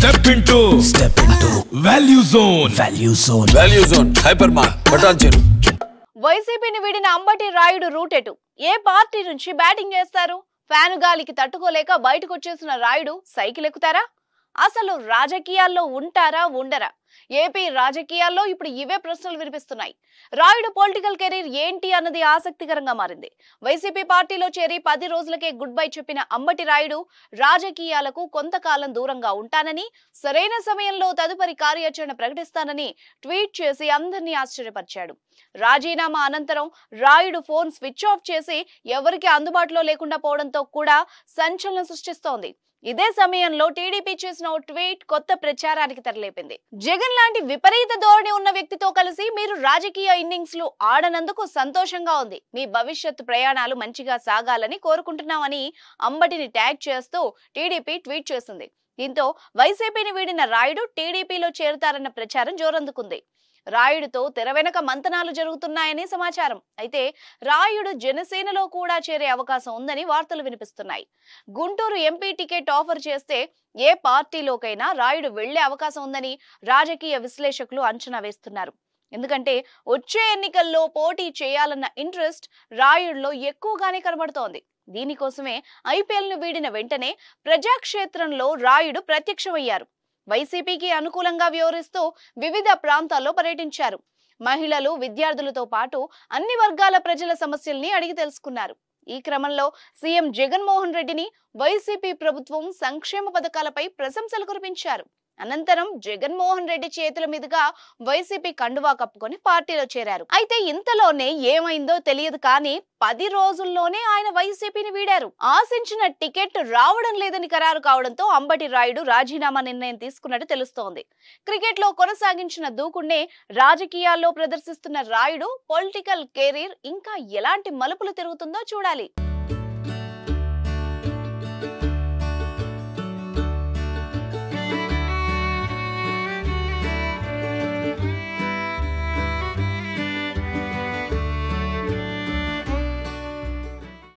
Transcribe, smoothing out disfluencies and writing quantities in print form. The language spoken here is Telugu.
Step into Value Zone. Value Zone. Hypermart. బటాన్ చెరు. వైసీపీని వీడిన అంబటి రాయుడు రూట్ ఎటు? ఏ పార్టీ నుంచి బ్యాటింగ్ చేస్తారు? ఫ్యాను గాలికి తట్టుకోలేక బయటకు వచ్చేసిన రాయుడు సైకిల్ ఎక్కుతారా? అసలు రాజకీయాల్లో ఉంటారా ఉండరా? ఏపీ రాజకీయాల్లో ఇప్పుడు ఇవే ప్రశ్నలు వినిపిస్తున్నాయి. రాయుడు పొలిటికల్ కెరీర్ ఏంటి అన్నది ఆసక్తికరంగా మారింది. వైసీపీ పార్టీలో చేరి 10 రోజులకే గుడ్ బై చెప్పిన అంబటి రాయుడు రాజకీయాలకు కొంతకాలం దూరంగా ఉంటానని, సరైన సమయంలో తదుపరి కార్యాచరణ ప్రకటిస్తానని ట్వీట్ చేసి అందరినీ ఆశ్చర్యపరిచాడు. రాజీనామా అనంతరం రాయుడు ఫోన్ స్విచ్ ఆఫ్ చేసి ఎవరికి అందుబాటులో లేకుండా పోవడంతో కూడా సంచలనం సృష్టిస్తోంది. ఇదే సమయంలో టీడీపీ చేసిన ఓ ట్వీట్ కొత్త ప్రచారానికి తెరలేపింది. జగన్ లాంటి విపరీత ధోరణి ఉన్న వ్యక్తితో కలిసి మీరు రాజకీయ ఇన్నింగ్స్ లు ఆడనందుకు సంతోషంగా ఉంది. మీ భవిష్యత్ ప్రయాణాలు మంచిగా సాగాలని కోరుకుంటున్నామని అంబటిని ట్యాగ్ చేస్తూ టీడీపీ ట్వీట్ చేసింది. దీంతో వైసీపీని వీడిన రాయుడు టీడీపీలో చేరుతారన్న ప్రచారం జోరందుకుంది. రాయుడుతో తెర వెనక మంతనాలు జరుగుతున్నాయని సమాచారం. అయితే రాయుడు జనసేనలో కూడా చేరే అవకాశం ఉందని వార్తలు వినిపిస్తున్నాయి. గుంటూరు ఎంపీ టికెట్ ఆఫర్ చేస్తే ఏ పార్టీలోకైనా రాయుడు వెళ్లే అవకాశం ఉందని రాజకీయ విశ్లేషకులు అంచనా వేస్తున్నారు. ఎందుకంటే వచ్చే ఎన్నికల్లో పోటీ చేయాలన్న ఇంట్రెస్ట్ రాయుడులో ఎక్కువగానే కనబడుతోంది. దీనికోసమే ఐపీఎల్ ను వీడిన వెంటనే ప్రజాక్షేత్రంలో రాయుడు ప్రత్యక్షమయ్యారు. వైసీపీకి అనుకూలంగా వ్యవహరిస్తూ వివిధ ప్రాంతాల్లో పర్యటించారు. మహిళలు, విద్యార్థులతో పాటు అన్ని వర్గాల ప్రజల సమస్యల్ని అడిగి తెలుసుకున్నారు. ఈ క్రమంలో సీఎం జగన్మోహన్ రెడ్డిని వైసీపీ ప్రభుత్వం సంక్షేమ పథకాలపై ప్రశంసలు కురిపించారు. అనంతరం జగన్మోహన్ రెడ్డి చేతుల మీదుగా వైసీపీ కండువా కప్పుకొని పార్టీలో చేరారు. అయితే ఇంతలోనే ఏమైందో తెలియదు కానీ 10 రోజుల్లోనే ఆయన వైసీపీని వీడారు. ఆశించిన టికెట్ రావడం లేదని ఖరారు కావడంతో అంబటి రాయుడు రాజీనామా నిర్ణయం తీసుకున్నట్టు తెలుస్తోంది. క్రికెట్ లో కొనసాగించిన దూకుడినే రాజకీయాల్లో ప్రదర్శిస్తున్న రాయుడు పొలిటికల్ కెరీర్ ఇంకా ఎలాంటి మలుపులు తిరుగుతుందో చూడాలి.